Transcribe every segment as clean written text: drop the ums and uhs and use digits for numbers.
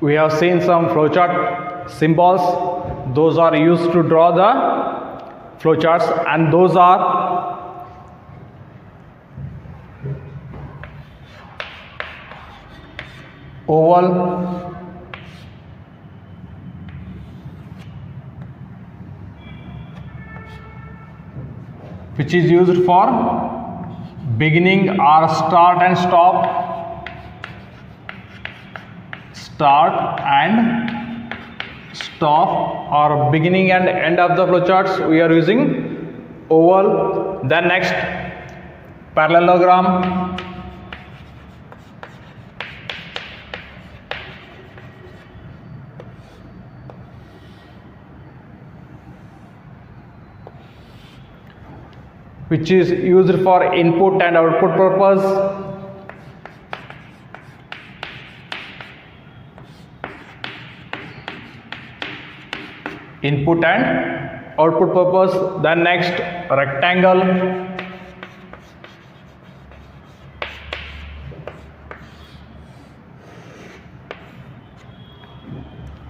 We have seen some flowchart symbols. Those are used to draw the flowcharts, and those are oval, which is used for beginning or start and stop, or beginning and end of the flowcharts. We are using oval. Then next, parallelogram, which is used for input and output purpose. Input and output purpose. Then next, rectangle,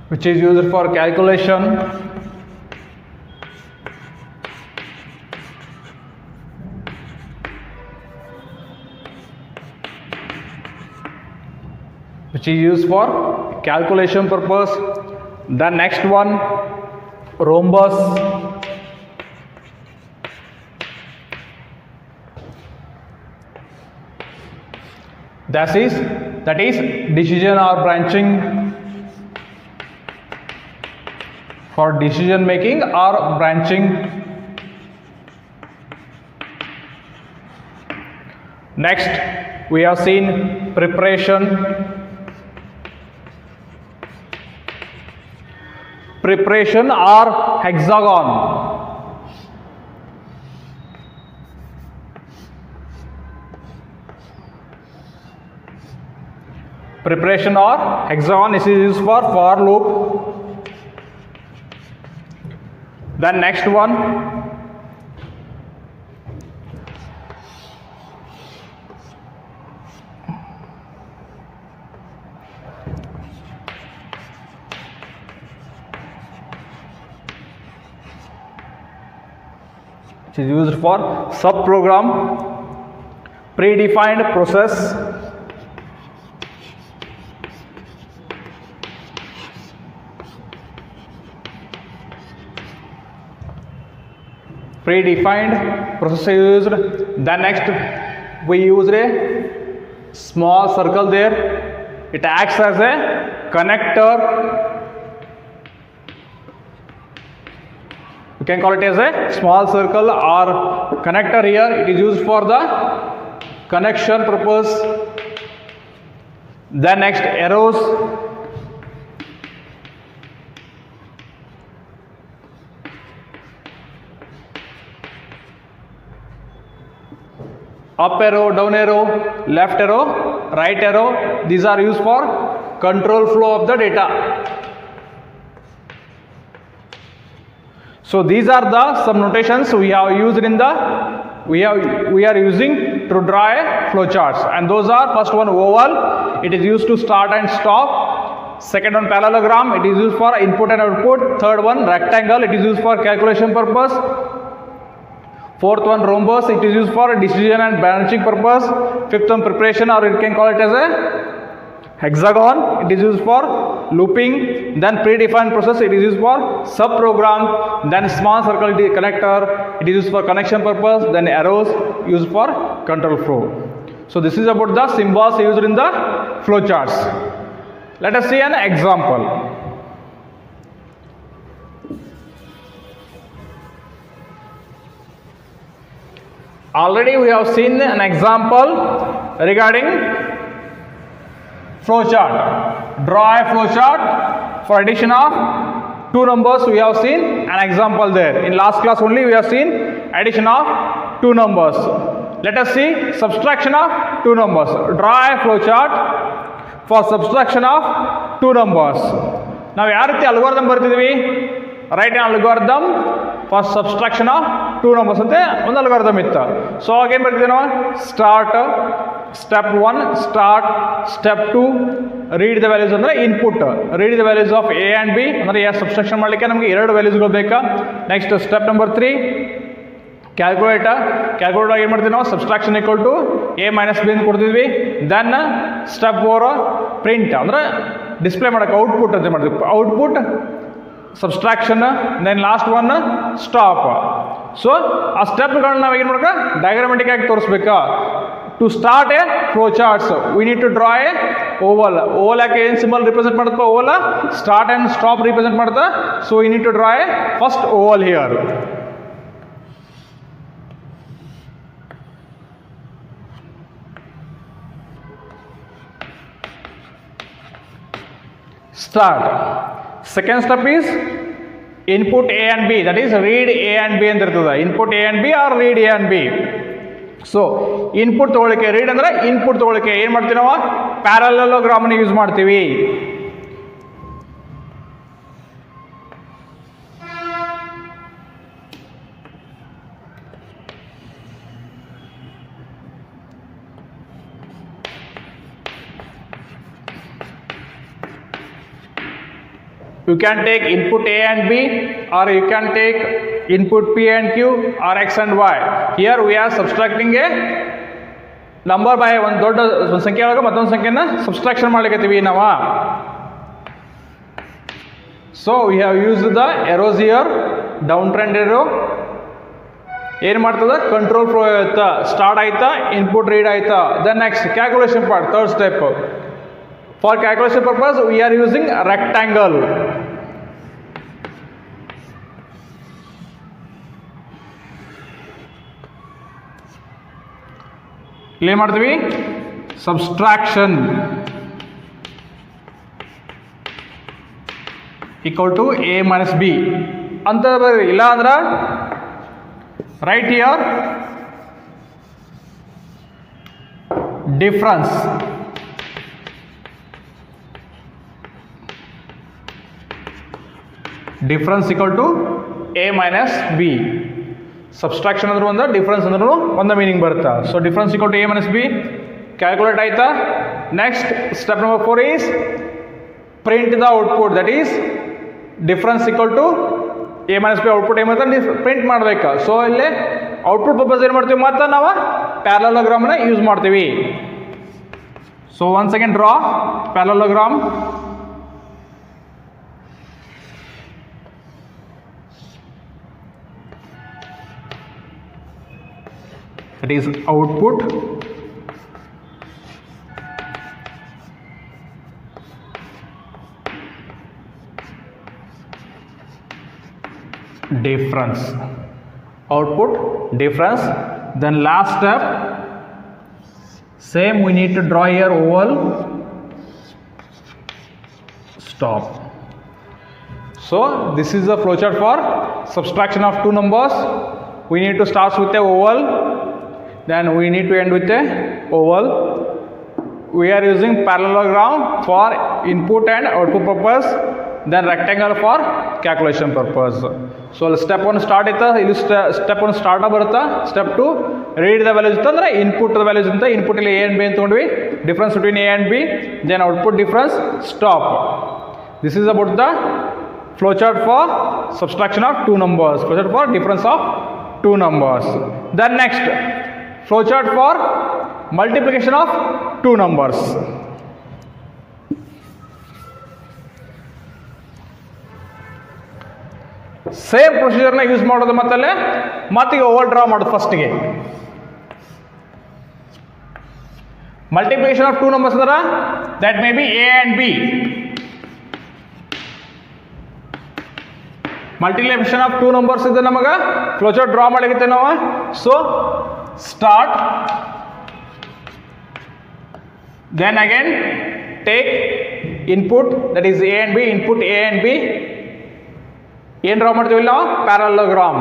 which is used for calculation. Which is used for calculation purpose. The next one, rhombus, that is decision or branching, for decision making or branching. Next, we have seen preparation. Preparation or hexagon. Preparation or hexagon is used for loop. Then next one, which is used for subprogram, predefined process, is used. Then next, we use a small circle there. It acts as a connector. You can call it as a small circle or connector here. It is used for the connection purpose. Then next, arrows. Up arrow, down arrow, left arrow, right arrow. These are used for control flow of the data. So these are some notations we have used in we are using to draw a flowcharts, and those are: first one, oval, it is used to start and stop. Second one, parallelogram, it is used for input and output. Third one, rectangle, it is used for calculation purpose. Fourth one, rhombus, it is used for decision and branching purpose. Fifth one, preparation, or you can call it as a hexagon, it is used for looping. Then predefined process, it is used for subprogram. Then small circle connector, it is used for connection purpose. Then arrows used for control flow. So this is about the symbols used in the flowcharts. Let us see an example. Already we have seen an example regarding flowchart. Draw a flowchart for addition of two numbers. We have seen an example there. In last class only we have seen addition of two numbers. Let us see subtraction of two numbers. Draw a flowchart for subtraction of two numbers. Now, ಯಾವ ರೀತಿ algorithm ಬರ್ತಿದ್ವಿ? Write an algorithm for subtraction of 2 numbers ಅಂತೆ ಒಂದು algorithm ಇತ್ತು. So ಅವಾಗ ಏನು ಬರ್ತೀವಿ ನಾವು start step 1 start step 2 read the values ಅಂದರೆ input read the values of A and B ಅಂದರೆ ಎ ಸಬ್ಸ್ಟ್ರಾಕ್ಷನ್ ಮಾಡಲಿಕ್ಕೆ ನಮಗೆ 2 ವ್ಯಾಲ್ಯೂಸ್ಗಳು ಬೇಕಾ. ನೆಕ್ಸ್ಟ್ ಸ್ಟೆಪ್ ನಂಬರ್ 3 ಕ್ಯಾಲ್ಕುಲೇಟ್ ಏನು ಮಾಡ್ತೀವಿ ನಾವು subtraction equal to A minus B ಅಂತ ಕೊಡ್ತಿದ್ವಿ. ದೆನ್ ಸ್ಟೆಪ್ 4 ಪ್ರಿಂಟ್ ಅಂದರೆ ಡಿಸ್ಪ್ಲೇ ಮಾಡೋಕ್ಕೆ ಔಟ್ಪುಟ್ ಅಂತ ಮಾಡ್ತೀವಿ. Output subtraction then last one stop. So ಆ ಸ್ಟೆಪ್ಗಳನ್ನ ನಾವು ಏನು ಮಾಡ್ಬೇಕು ಡಯಾಗ್ರಾಮೆಟಿಕ್ ಆಗಿ ತೋರಿಸ್ಬೇಕಾ. To start a flow charts we need to draw a oval. Oval ಯಾಕೆ ಏನು ಸಿಂಬಲ್ ರಿಪ್ರೆಸೆಂಟ್ ಮಾಡುತ್ತಪ್ಪ oval start and stop represent ಮಾಡುತ್ತಾ. So we need to draw a first oval here. Start. Second step is input A and B, that is read A and B ಅಂತ ಇರ್ತದೆ. Input A and B or read A and B. So input ತೊಗೊಳಿಕೆ read ಅಂದರೆ input ತೊಗೊಳಿಕೆ ಏನು ಮಾಡ್ತೀವಿ ನಾವು ಪ್ಯಾರಲೋಗ್ರಾಮನ್ನು use ಮಾಡ್ತೀವಿ. You can take input A and B or you can take input P and Q or X and Y. Here we are subtracting a number by ಒಂದು ದೊಡ್ಡ ಒಂದು ಸಂಖ್ಯೆ ಒಳಗೆ ಮತ್ತೊಂದು ಸಂಖ್ಯೆನ ಸಬ್ಸ್ಟ್ರಾಕ್ಷನ್ ಮಾಡ್ಲಿಕ್ಕತ್ತೀವಿ ನಾವು. So we have used the arrows here down trend arrow. ಏನು ಮಾಡ್ತದೆ ಕಂಟ್ರೋಲ್ ಫ್ಲೋ ಆಯ್ತಾ ಸ್ಟಾರ್ಟ್ ಆಯ್ತಾ ಇನ್ಪುಟ್ ರೀಡ್ ಆಯ್ತಾ. Then next calculation part third step. For calculation purpose we are using a rectangle. ಇಲ್ಲಿ ಏನು ಮಾಡ್ತೀವಿ subtraction equal to A minus B ಅಂತ ಬರ್ರಿ. ಇಲ್ಲ ಅಂದ್ರೆ right here difference difference equal to A minus B. Subtraction ಅಂದ್ರೆ ಒಂದು ಡಿಫ್ರೆನ್ಸ್ ಅಂದ್ರೂ ಒಂದು ಮೀನಿಂಗ್ ಬರುತ್ತೆ. So difference equal to A minus B calculate ಆಯ್ತಾ. Next step number 4 is print the output, that is difference equal to A minus B output ಏನು ಮಾಡ್ತಾರೆ print ಮಾಡಬೇಕು. So ಇಲ್ಲಿ ಔಟ್ಪುಟ್ ಪರ್ಪಸ್ ಏನು ಮಾಡ್ತೀವಿ ಮತ್ತು ನಾವು ಪ್ಯಾರಲೋಗ್ರಾಮ್ನ ಯೂಸ್ ಮಾಡ್ತೀವಿ. So one second draw parallelogram. That is output difference, output difference. Then last step same we need to draw here oval stop. So this is the flowchart for subtraction of two numbers. We need to start with a oval, then we need to end with a oval. We are using parallelogram for input and output purpose, then rectangle for calculation purpose. So step 1 start itta, illi step 1 start barutta. Step 2 read the values ಅಂದ್ರೆ input the values ಅಂತ input ಇಲ್ಲಿ a and b ಅಂತ ತಗೊಂಡ್ವಿ, difference between a and b, then output difference, stop. This is about the flowchart for subtraction of two numbers, flowchart for difference of two numbers. Then next flowchart for multiplication of two numbers. Same ಪ್ರೊಸೀಜರ್ನ use ಮಾಡೋದು ಮತ್ತೆ over draw ಮಾಡೋದು. ಫಸ್ಟ್ಗೆ multiplication of two numbers ಅಂದ್ರೆ that may be A and B. Multiplication of two numbers ಇದೆ ನಮಗೆ flowchart draw ಮಾಡಲಿಕ್ಕೆ ನಾವು. So start, then again take input that is a and b, input a and b, ಏನು draw ಮಾಡ್ತೀವಿ ನಾವು parallelogram.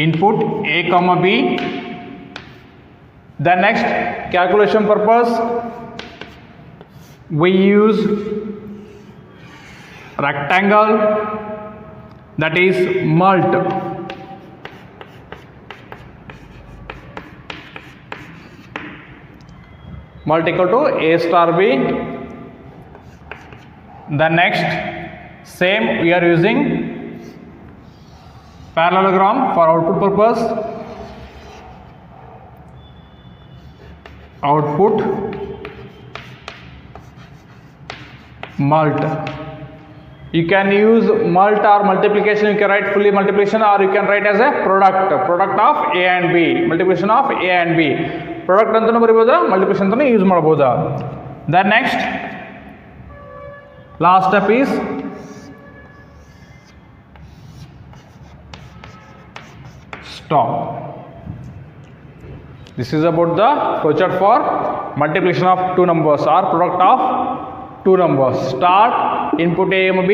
input a comma b, then next calculation purpose we use rectangle, that is mult. Mult equal to A star B. Then next, same we are using parallelogram for output purpose. Output mult. You can use mult or multiplication. You can write fully multiplication, or you can write as a product of A and B, multiplication of A and B. Product antanu bariboda, multiplication antanu use madaboda. Then next, last step is stop. This is about the flowchart for multiplication of two numbers or product of two numbers. Start, input A M B,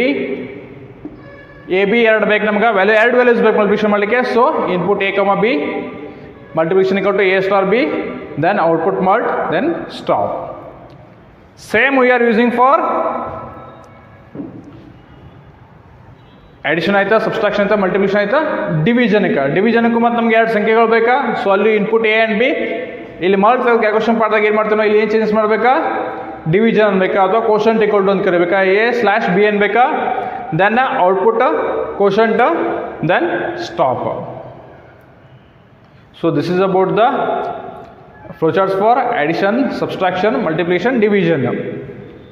A B ಎರಡು ಬೇಕು ನಮಗೆ, ಎರಡು values ಬೇಕು multiplication ಮಾಡಲಿಕ್ಕೆ. So input A, B, multiplication equal to A star B, then output mult, then stop. Same we are using for addition ಆಯ್ತಾ, subtraction ಆಯ್ತಾ, multiplication ಆಯ್ತಾ, ಡಿವಿಷನ್ಗೂ ಮತ್ತು ನಮ್ಗೆ ಎರಡು ಸಂಖ್ಯೆಗಳು ಬೇಕಾ. ಸೊ ಅಲ್ಲಿ ಇನ್ಪುಟ್ A and B, ಇಲ್ಲಿ ಮಲ್ಟ್ ಕ್ಯಾಲ್ಕುಲೇಷನ್ ಪಾರ್ಟ್ದಾಗ ಏನು ಮಾಡ್ತೀವಿ, ಇಲ್ಲಿ ಏನು ಚೇಂಜಸ್ ಮಾಡಬೇಕಾ, ಡಿವಿಷನ್ ಅನ್ಬೇಕಾ ಅಥವಾ ಕೋಶಂಟ್ ಇಕ್ವಲ್ ಟು ಅಂತ ಕರಿಬೇಕಾ, A/B ಅನ್ಬೇಕಾ, then output quotient, then stop. So this is about the flowcharts for addition, subtraction, multiplication, division.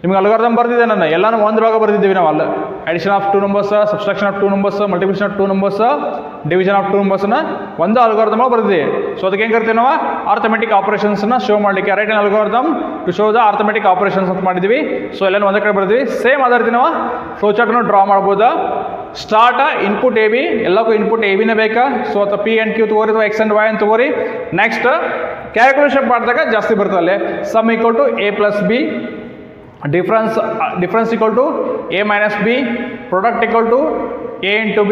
ನಿಮಗೆ ಅಲ್ಗಾರಿದಮ್ ಬರ್ದಿದೆ, ನಾನು ಎಲ್ಲಾನು ಒಂದ್ರೊಳಗೆ ಬರ್ದಿದ್ದೀವಿ ನಾವು. ಅಲ್ಲ addition of two numbers, subtraction of two numbers, multiplication of two numbers, division of two numbers ಒಂದು algorithm ಬರ್ದಿದೆ. So ಅದಕ್ಕೆ ಏನು ಕರಿತೀವಿ ನಾವು, ಅರ್ಥಮೆಟಿಕ್ ಆಪರೇಷನ್ಸ್ನ ಶೋ ಮಾಡಲಿಕ್ಕೆ write an algorithm to show the arithmetic operations ಅಂತ ಮಾಡಿದ್ವಿ. ಸೊ ಎಲ್ಲನೂ ಒಂದೇ ಕಡೆ ಬರ್ದಿವಿ. ಸೇಮ್ ಅದೇ ರೀತಿ ನಾವು ಫ್ಲೋಚಾರ್ಟ್ನ ಡ್ರಾ ಮಾಡ್ಬೋದಾ. ಸ್ಟಾರ್ಟ್ ಇನ್ಪುಟ್ ಎ ಬಿ, ಎಲ್ಲಕ್ಕೂ ಇನ್ಪುಟ್ ಎ ಬಿನೇ ಬೇಕಾ. ಸೊ ಅಥವಾ ಪಿ ಆ್ಯಂಡ್ ಕ್ಯೂ ತಗೋರಿ ಅಥವಾ ಎಕ್ಸ್ ಆ್ಯಂಡ್ ವೈ ಅಂತ ತಗೋರಿ. ನೆಕ್ಸ್ಟ್ ಕ್ಯಾಲ್ಕುಲೇಷನ್ ಮಾಡಿದಾಗ ಜಾಸ್ತಿ ಬರ್ತದೆ. Sum equal to A plus B, difference equal to A minus B, product equal to A into B,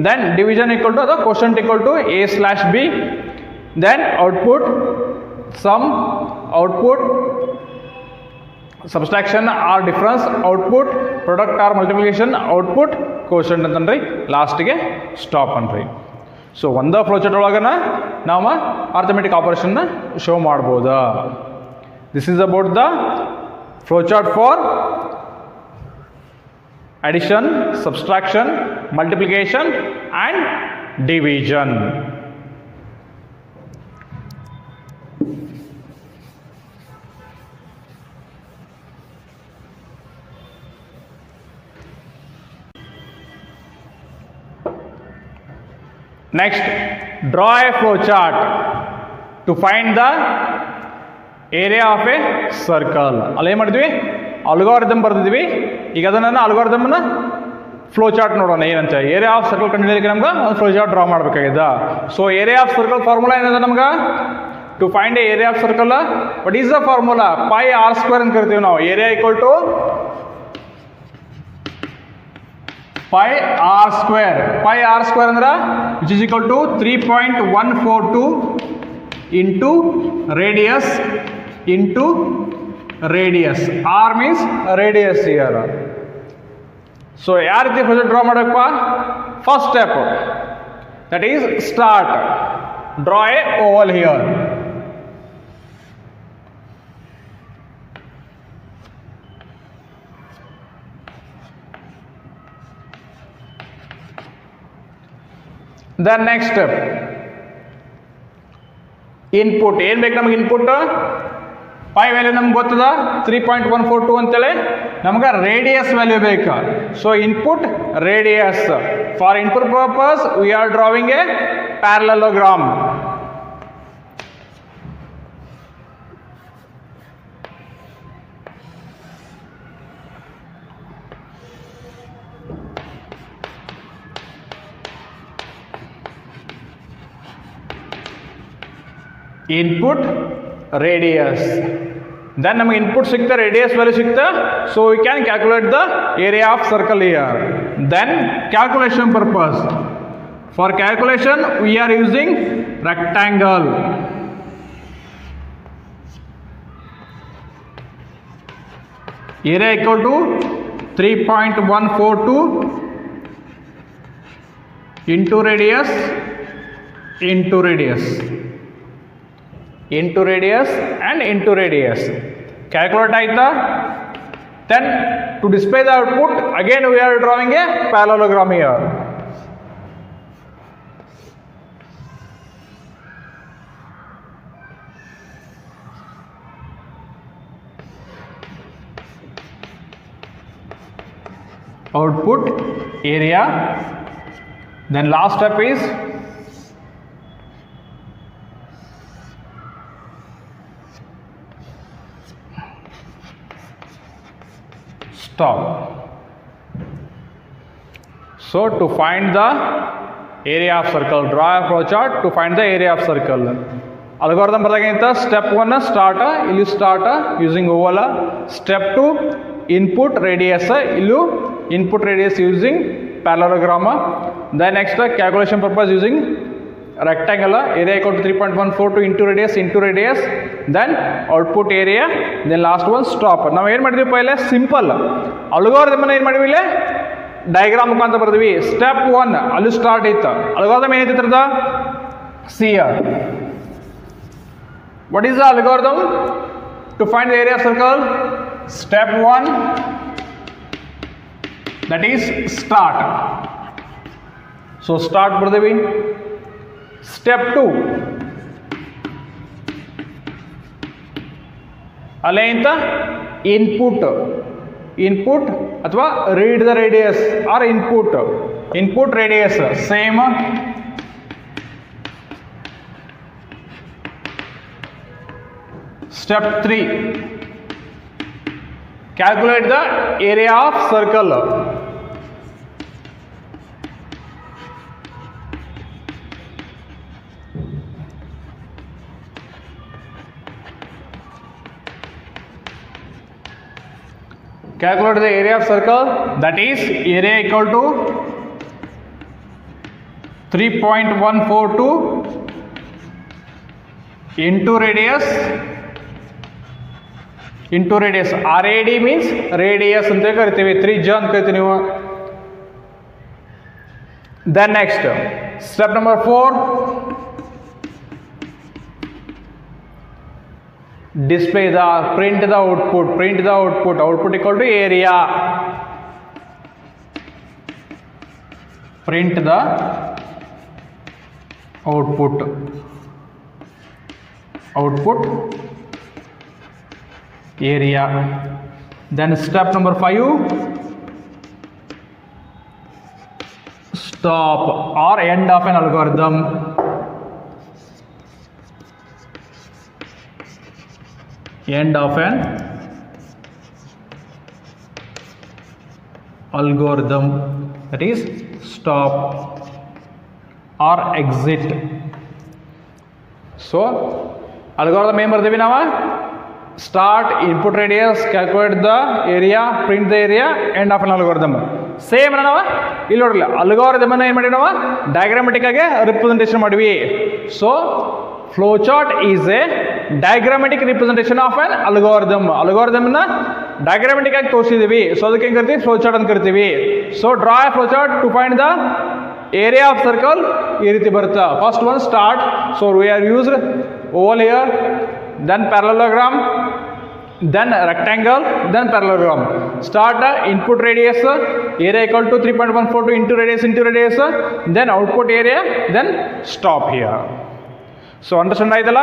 then division equal to the quotient equal to A/B, then output sum, output subtraction or difference, output product or multiplication, output quotient ಅಂತಂದ್ರಿ. ಲಾಸ್ಟ್ಗೆ stop ಅನ್ರಿ. So ಒಂದ flowchart ಒಳಗನ ನಾವು arithmetic ಆಪರೇಷನ್ನ show ಮಾಡ್ಬೋದಾ. This is about the flowchart for addition, subtraction, multiplication and division. Next, draw a flowchart to find the area of a circle. ಅಲ್ಲಿ ಏನು ಮಾಡಿದ್ವಿ, ಅಲ್ಗಾರಿದಮ್ ಬರ್ದಿದ್ವಿ. ಈಗ ಅದನ್ನು ಅಲ್ಗಾರಿದಮ್ನ ಫ್ಲೋ ಚಾರ್ಟ್ ನೋಡೋಣ ಏನಂತ. ಏರಿಯಾ ಆಫ್ ಸರ್ಕಲ್ ಕಂಡುಹಿಡಿಯಲಿಕ್ಕೆ ನಮ್ಗೆ ಒಂದು ಫ್ಲೋ ಚಾರ್ಟ್ ಡ್ರಾ ಮಾಡಬೇಕಾಗಿದೆ. So area of circle formula ಏನಿದೆ ನಮ್ಗೆ, to find a area of circle what is the formula, pi r square ಅಂತ ಕರಿತೀವಿ ನಾವು. Area equal to pi r square. Pi r square ಅಂದ್ರೆ which is equal to 3.142 into radius into radius. R means radius here. So ಯಾವ ರೀತಿ first draw ಮಾಡಬೇಕಪ್ಪ, first step that is start. Draw a oval here. Then next step input. ಏನು ಬೇಕು ನಮಗೆ input, pi value ನಮ್ಗೆ ಗೊತ್ತದ 3.142 ಅಂತೇಳಿ. ನಮ್ಗೆ ರೇಡಿಯಸ್ ವ್ಯಾಲ್ಯೂ ಬೇಕು. So input radius. For input purpose we are drawing a parallelogram. Input radius. Then ನಮಗೆ input ಸಿಗ್ತಾ, ರೇಡಿಯಸ್ ವ್ಯಾಲ್ಯೂ ಸಿಗ್ತಾ. So we can calculate the area of circle here. Then calculation purpose, for calculation we are using rectangle. area equal to 3.142 into radius into radius into radius and into radius. Calculate aita. Then to display the output, again we are drawing a parallelogram here. Output area. Then last step is stop. So to find the area of circle, draw a flowchart to find the area of circle. Algorithm bardaginta step 1 start illu start using oval. Step 2 input radius illu input radius using parallelogram. Then next calculation purpose using rectangle, area equal to 3.142 into radius, then output area, then last one stop. Now ಏನು ಮಾಡಿದ್ವಿ ಪೈಲೆ simple algorithm ಏನು ಮಾಡಿದ್ವಿ ಇಲ್ಲಿ diagram ಮುಖಾಂತರ ಬರ್ದ್ವಿ. Step 1 ಅಲ್ಲಿ start ಇತ್ತು. Algorithm ಏನೈತಿ ಇದ್ರದ C R. What is the algorithm to find the area of circle? Step 1, that is start. So start ಬರ್ದ್ವಿ. Step 2 ಅಲ್ಲೇಂತ ಇನ್ಪುಟ್ ಅಥವಾ read the radius r input radius same. Step 3 calculate the area of circle. Calculate the area of circle, that is area equal to 3.142 into radius. RAD means radius ಅಂತ ಕರಿತೀವಿ, ತ್ರಿಜ್ಯ ಅಂತ ಕರಿತೀವಿ ನೀವು. Then next step number 4, display the print the output equal to area. Print the output area. Then step number 5, stop or end of an algorithm. End of an algorithm, that is stop or exit. So algorithm ಏನು ಬರ್ತೀವಿ ನಾವು? Start, input radius, calculate the area, print the area, end of an algorithm. Same ನಾವು ಇಲ್ಲಿ ನೋಡಲ್ಲ, algorithm ಏನು ಮಾಡಿ ನಾವು diagrammatic ಆಗಿ ರಿಪ್ರೆಸೆಂಟೇಷನ್ ಮಾಡಿವಿ. So flowchart is a diagrammatic representation of an algorithm. Algorithm na diagrammatic ಆಗಿ ತೋರಿಸಿದೀವಿ. ಸೊ ಅದಕ್ಕೆ ಏನು ಕರಿತೀವಿ? flowchart ಅಂತ ಕರಿತೀವಿ. So draw a flowchart to find the area of circle. ಈ ರೀತಿ ಬರುತ್ತೆ. First one start. So we are used oval here, then parallelogram, then rectangle, then parallelogram. Start input radius, area equal to 3.142 into radius, then output area, then stop here. So understand ಆಯ್ತಲ್ಲ?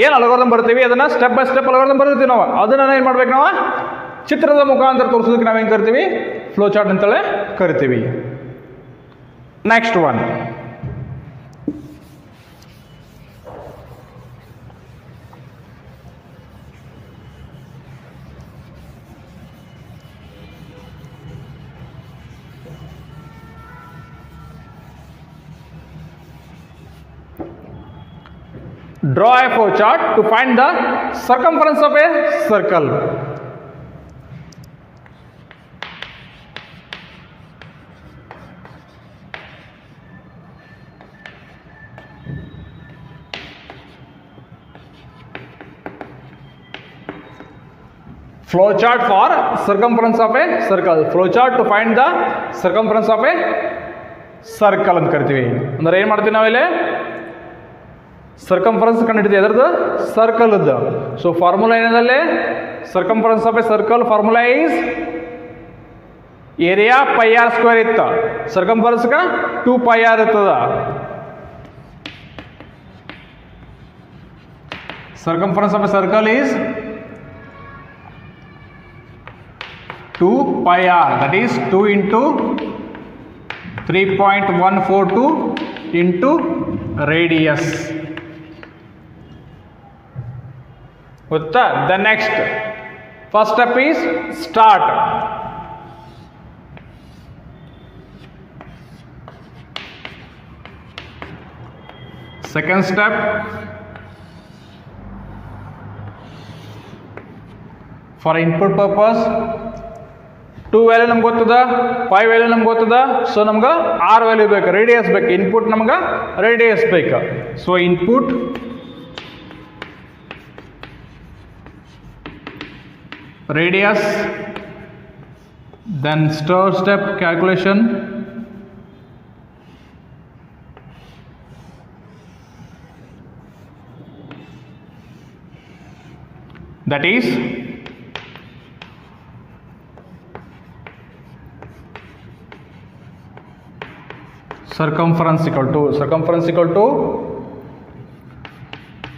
ಏನು algorithm ಬರ್ತೀವಿ ಅದನ್ನು step by step algorithm ಬರ್ತೀವಿ ನಾವು. ಅದನ್ನು ಏನು ಮಾಡ್ಬೇಕು ನಾವು? ಚಿತ್ರದ ಮುಖಾಂತರ ತೋರಿಸೋದಕ್ಕೆ ನಾವು ಏನು ಕರಿತೀವಿ? ಫ್ಲೋ ಚಾರ್ಟ್ ಅಂತಲೇ ಕರಿತೀವಿ. Next one, draw a flow chart to find the circumference of a circle. flowchart for circumference of a circle. Flowchart to find the circumference of a circle ಅಂತ ಕರಿತೀವಿ. ಅಂದ್ರೆ ಏನು ಮಾಡ್ತೀವಿ ನಾವಿಲ್ಲಿ ಸರ್ಕಂಫರೆನ್ಸ್ ಕಂಡುಹಿಡಿದು ಎದರದು ಸರ್ಕಲ್ದು. ಸೊ ಫಾರ್ಮುಲಾ ಏನಿದೆ circumference of a circle formula is area pi r square ಇತ್ತು, ಸರ್ಕಂಫರೆನ್ಸ್ಗೆ 2 ಪೈ ಆರ್ ಇರ್ತದ. Circumference of a circle is 2 pi r, that is 2 into 3.142 into radius. The next first step is start. Second step, for input purpose 2 value ನಮ್ಗೆ ಗೊತ್ತದ, 5 value ನಮ್ಗೆ ಗೊತ್ತದ. So ನಮ್ಗೆ 6 value ಬೇಕು, radius ಬೇಕು. ಇನ್ಪುಟ್ ನಮ್ಗೆ radius ಬೇಕು. So input radius, then third step calculation, that is circumference equal to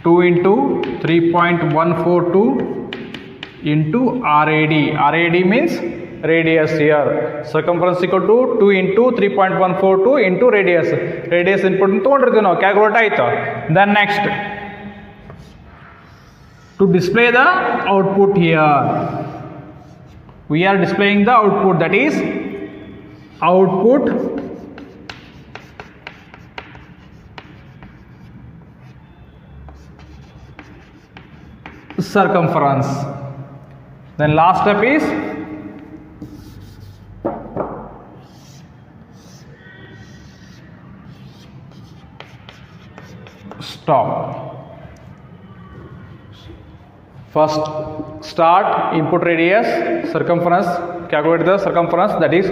2 into 3.142 into RAD. RAD means radius here. Circumference equal to 2 into 3.142 into radius. Radius input ತಗೊಂಡಿರ್ತೀವಿ ನಾವು, calculate ಆಯ್ತು. Then next, to display the output here, we are displaying the output, that is output circumference. Then last step is stop. First start, input radius, circumference, calculate the circumference, that is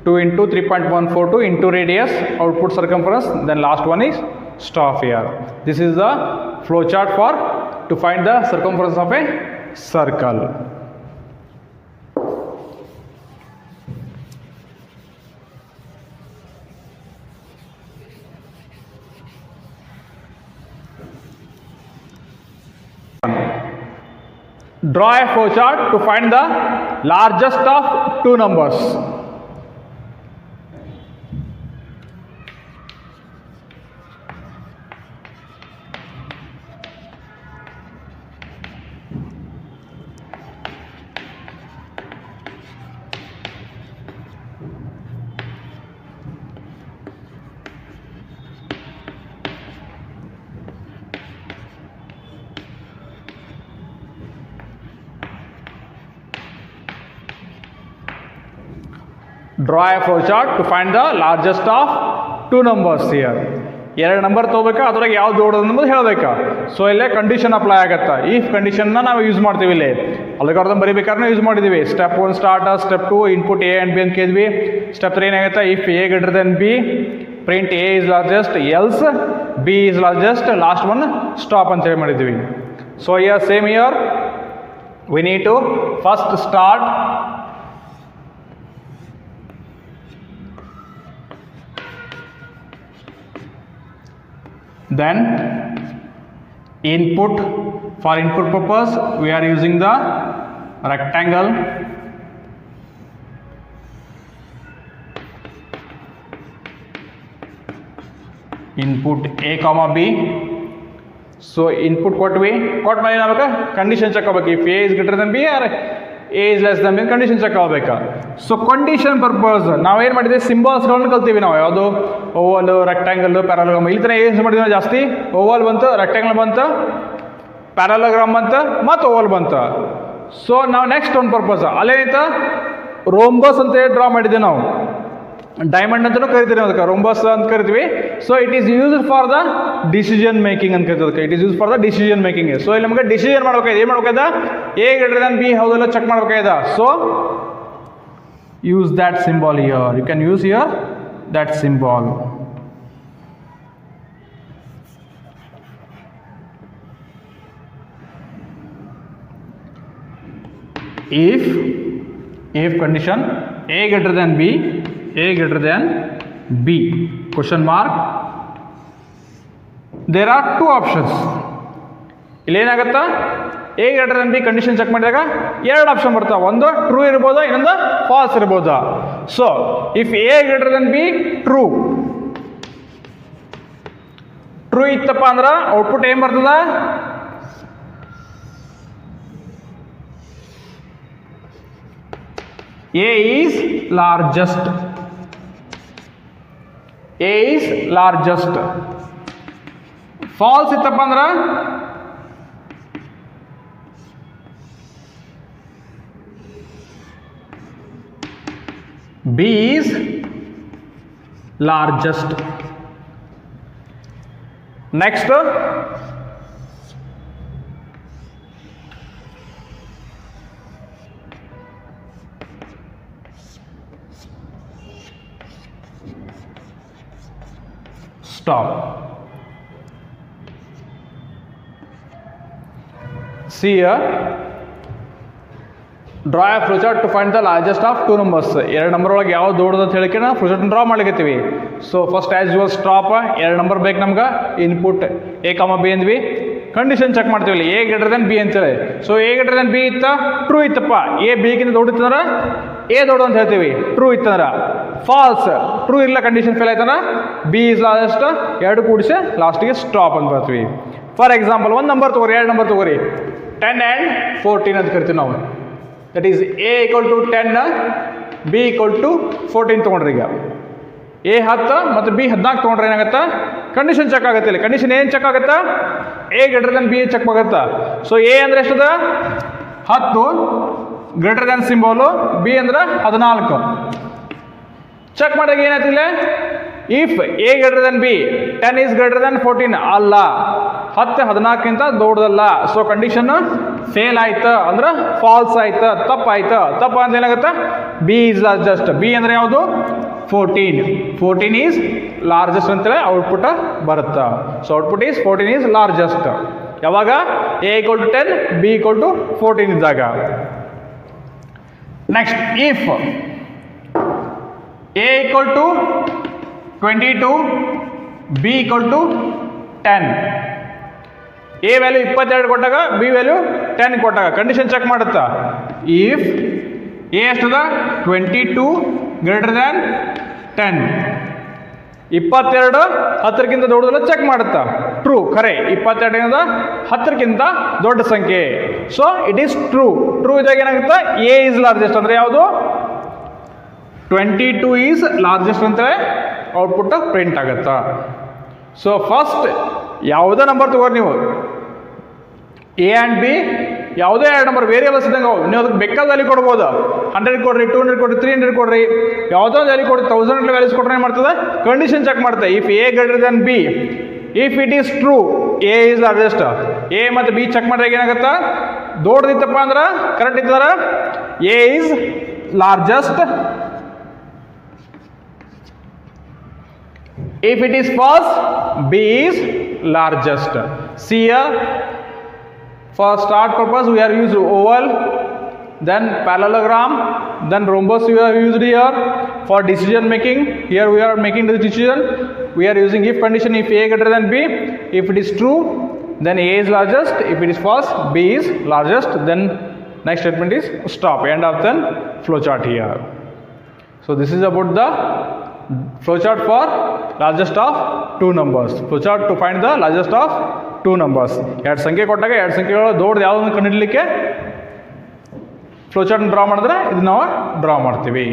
2 into 3.142 into radius, output circumference. Then last one is stop here. This is the flow chart for to find the circumference of a circle. Draw a flow chart to find the largest of two numbers. Draw a flow chart to find the largest of two numbers here. ಎರಡು number ತೊಗೋಬೇಕಾ, ಅದ್ರಾಗ ಯಾವ್ದು ದೊಡ್ಡದು ಅನ್ನೋದು ಹೇಳಬೇಕಾ. So ಇಲ್ಲೇ condition apply ಆಗುತ್ತಾ. If ಕಂಡೀಷನ್ನ ನಾವು ಯೂಸ್ ಮಾಡ್ತೀವಿ ಇಲ್ಲಿ. ಅಲ್ಗಾರಿದಮ್ ಬರೀಬೇಕಾದ್ರೆ ಯೂಸ್ ಮಾಡಿದ್ದೀವಿ. Step 1 start, step 2 input A and B ಅಂತ ಕೇಳಿದ್ವಿ. ಸ್ಟೆಪ್ 3 ಏನಾಗುತ್ತೆ, if A greater then B print A is largest, else B is largest, last one stop ಅಂತ ಹೇಳಿ ಮಾಡಿದ್ದೀವಿ. So here same here we need to first start, then input. For input purpose we are using the rectangle, input a comma b. So input ಕೊಟ್ಟು ಮೇಲೆ ನಾವಾಗ condition check ಆಗಬೇಕು. If A is greater then B or A is less than B condition check ಆಗಬೇಕಾ. So condition purpose ನಾವೇನು ಮಾಡಿದ್ವಿ, ಸಿಂಬಲ್ಸ್ಗಳನ್ನ ಕಲ್ತೀವಿ ನಾವು. ಯಾವುದು Oval, rectangle, parallelogram. ಇಲ್ಲಿ ತನಕ ಏನು ಮಾಡಿದ್ವಿ ನಾವು ಜಾಸ್ತಿ, ಓವಲ್ ಬಂತು, ರೆಕ್ಟ್ಯಾಂಗಲ್ ಬಂತು, ಪ್ಯಾರಲೋಗ್ರಾಮ್ ಬಂತು, ಮತ್ತು ಓವಲ್ ಬಂತು. ಸೊ ನಾವು ನೆಕ್ಸ್ಟ್ ಒಂದು ಪರ್ಪಸ್ ಅಲ್ಲೇನೈತ ರೋಂಬಸ್ ಅಂತ ಹೇಳಿ ಡ್ರಾ ಮಾಡಿದ್ದೆ ನಾವು. ಡೈಮಂಡ್ ಅಂತಲೂ ಕರಿತೀವಿ ಅದಕ್ಕೆ, ರೋಂಬಸ್ ಅಂತ ಕರಿತೀವಿ. So it is used for the decision making ಅಂತ ಕರಿತೀವಿ ಅದಕ್ಕೆ. It is use for the decision making. So ಇಲ್ಲಿ ನಮಗೆ ಡಿಸಿಷನ್ ಮಾಡ್ಬೇಕಾಗಿದೆ, ಏನು ಮಾಡ್ಬೇಕಾದ, ಎ ಗ್ರೇಟರ್ ದನ್ ಬಿ ಹೌದೆಲ್ಲ ಚೆಕ್ ಮಾಡ್ಬೇಕಾಗಿದೆ. So use that symbol here, you can use here that symbol. if condition a greater than b, a greater than b, question mark, there are two options. ಇಲ್ಲಿ ಏನಾಗುತ್ತಾ, a greater than b condition check ಮಾಡಿದಾಗ ಎರಡು option ಬರ್ತಾವೆ, ಒಂದು true ಇರ್ಬೋದು, ಇನ್ನೊಂದು falls ಇರ್ಬೋದು. So if a greater than b true ಇತ್ತಪ್ಪ ಅಂದ್ರೆ ಔಟ್ಪುಟ್ ಏನ್ ಬರ್ತದ, A is largest. A is largest. False ಇತ್ತಪ್ಪ ಅಂದ್ರೆ B is largest. Next, stop. See here, draw a flowchart to find the largest of two numbers. ಎರಡು number ಒಳಗೆ ಯಾವ್ದು ದೊಡ್ಡದು ಅಂತ ಹೇಳಿಕೆ ನಾವು ಫ್ಲೋಚಾರ್ಟ್ ಡ್ರಾ ಮಾಡ್ಲಿಕತ್ತೀವಿ. So first as use stop, ಎರಡು ನಂಬರ್ ಬೇಕು ನಮ್ಗೆ, ಇನ್ಪುಟ್ ಎ ಕಾಮ ಬಿ ಅಂದ್ವಿ, ಕಂಡೀಷನ್ ಚೆಕ್ ಮಾಡ್ತೀವಿ ಇಲ್ಲಿ ಎ ಗ್ರೇಟರ್ ದನ್ ಬಿ ಅಂತೇಳಿ. So A greater than B ಇತ್ತ ಟ್ರೂ ಇತ್ತಪ್ಪ, ಎ ಬಿಗಿಂತ ದೊಡ್ಡಿತ್ತಂದ್ರೆ ಎ ದೊಡ್ಡ ಅಂತ ಹೇಳ್ತೀವಿ, ಟ್ರೂ ಇತ್ತಂದ್ರೆ. ಫಾಲ್ಸ್ ಟ್ರೂ ಇಲ್ಲ, ಕಂಡೀಷನ್ ಫೇಲ್ ಆಯ್ತಾನ, ಬಿ ಇಸ್ ಲಾಸ್ಟ್, ಎರಡು ಕೂಡಿಸಿ ಲಾಸ್ಟಿಗೆ ಸ್ಟಾಪ್ ಅಂತ ಬರ್ತೀವಿ. ಫಾರ್ ಎಕ್ಸಾಂಪಲ್ ಒಂದು ನಂಬರ್ ತಗೋರಿ, ಎರಡು ನಂಬರ್ ತಗೋರಿ, 10 and 14 ಅಂತ ಕರಿತೀವಿ ನಾವು. That is A equal to 10, B equal to 14 ತೊಗೊಂಡ್ರಿ. ಈಗ ಎ 10 ಮತ್ತು ಬಿ 14 ತೊಗೊಂಡ್ರೆ ಏನಾಗುತ್ತಾ, ಕಂಡೀಷನ್ ಚೆಕ್ ಆಗುತ್ತೆ. ಇಲ್ಲಿ ಕಂಡೀಷನ್ ಏನು ಚೆಕ್ ಆಗುತ್ತಾ, A greater than B check ಆಗುತ್ತಾ. ಸೊ ಎ ಅಂದರೆ ಎಷ್ಟದ 10 ಗ್ರೇಟರ್ ದನ್ ಸಿಂಬಾಲು, ಬಿ ಅಂದ್ರೆ 14 ಚೆಕ್ ಮಾಡಿದಾಗ ಏನಾಯ್ತಿಲ್ಲ, if A greater than B 10 is greater than 14 ಅಲ್ಲ, 10 14ಕ್ಕಿಂತ ದೊಡ್ಡದಲ್ಲ. ಸೊ ಕಂಡೀಷನ್ ಫೇಲ್ ಆಯ್ತು ಅಂದ್ರೆ ಫಾಲ್ಸ್ ಆಯ್ತು, ತಪ್ಪಾಯ್ತು. ತಪ್ಪ ಅಂತ ಏನಾಗುತ್ತೆ, ಬಿ ಈಸ್ ಲಾರ್ಜೆಸ್ಟ್. ಬಿ ಅಂದ್ರೆ ಯಾವುದು, 14 ಈಸ್ ಲಾರ್ಜೆಸ್ಟ್ ಅಂತೇಳಿ ಔಟ್ಪುಟ್ ಬರುತ್ತೆ. So output is 14 is largest. ಯಾವಾಗ A equal to 10, B equal to 14 ಇದ್ದಾಗ. Next, if A equal to 22, B equal to 10, A value 22 ಕೊಟ್ಟಾಗ ಬಿ ವ್ಯಾಲ್ಯೂ 10 ಕೊಟ್ಟಾಗ ಕಂಡೀಷನ್ ಚೆಕ್ ಮಾಡುತ್ತಾ. If A ಎಷ್ಟದ 22 ಗ್ರೇಟರ್ ದ್ಯಾನ್ 10, 22 10ಕ್ಕಿಂತ ದೊಡ್ಡದಲ್ಲ ಚೆಕ್ ಮಾಡುತ್ತಾ, ಟ್ರೂ ಖರೆ, 22 10ಕ್ಕಿಂತ ದೊಡ್ಡ ಸಂಖ್ಯೆ. So it is true. True ಇದ್ದಾಗ ಏನಾಗುತ್ತೆ, ಎ ಈಸ್ ಲಾರ್ಜೆಸ್ಟ್ ಅಂದ್ರೆ ಯಾವುದು, 22 ಈಸ್ ಲಾರ್ಜೆಸ್ಟ್ ಅಂತೇಳಿ ಔಟ್ಪುಟ್ ಪ್ರಿಂಟ್ ಆಗುತ್ತಾ. ಸೊ ಫಸ್ಟ್ ಯಾವುದೇ ನಂಬರ್ ತಗೋರಿ ನೀವು, ಎ ಆ್ಯಂಡ್ ಬಿ ಯಾವುದೇ ಎರಡು ನಂಬರ್ ವೇರಿಯಬಲ್ಸ್ ಇದ್ದಂಗೆ ನೀವು ಅದಕ್ಕೆ ಬೇಕಾದ ವ್ಯಾಲ್ಯೂ ಕೊಡ್ಬೋದು. 100 ಕೊಡ್ರಿ, 200 ಕೊಡ್ರಿ, 300 ಕೊಡ್ರಿ, ಯಾವುದೋ ಒಂದು ವ್ಯಾಲ್ಯೂ ಕೊಡ್ರಿ, 1000 ವ್ಯಾಲ್ಯೂಸ್ ಕೊಟ್ಟರೆ ಏನು ಮಾಡ್ತದೆ, ಕಂಡೀಷನ್ ಚೆಕ್ ಮಾಡ್ತದೆ. If A greater than B, if it is true, A is largest. A ಮತ್ತು ಬಿ ಚೆಕ್ ಮಾಡಿದಾಗ ಏನಾಗುತ್ತಾ, ದೊಡ್ಡದಿತ್ತಪ್ಪ ಅಂದ್ರೆ ಕರೆಕ್ಟ್ ಇದ್ದಾರೆ, A is largest. If it is false, B is largest. See here, for start purpose we are used oval, then parallelogram, then rhombus we are used here. For decision making, here we are making the decision, we are using if condition. If A greater than B, if it is true, then A is largest. If it is false, B is largest. Then next statement is stop. End of the flowchart here. So this is about the flowchart for largest of two numbers. Flowchart to find the largest of two numbers. ಎರಡು ಸಂಖ್ಯೆ ಕೊಟ್ಟಾಗ ಎರಡು ಸಂಖ್ಯೆಗಳು ದೊಡ್ಡದು ಯಾವುದನ್ನು ಕಂಡುಹಿಡಲಿಕ್ಕೆ flowchart draw ಮಾಡಿದ್ರೆ ಇದನ್ನ ನಾವು ಡ್ರಾ ಮಾಡ್ತೀವಿ.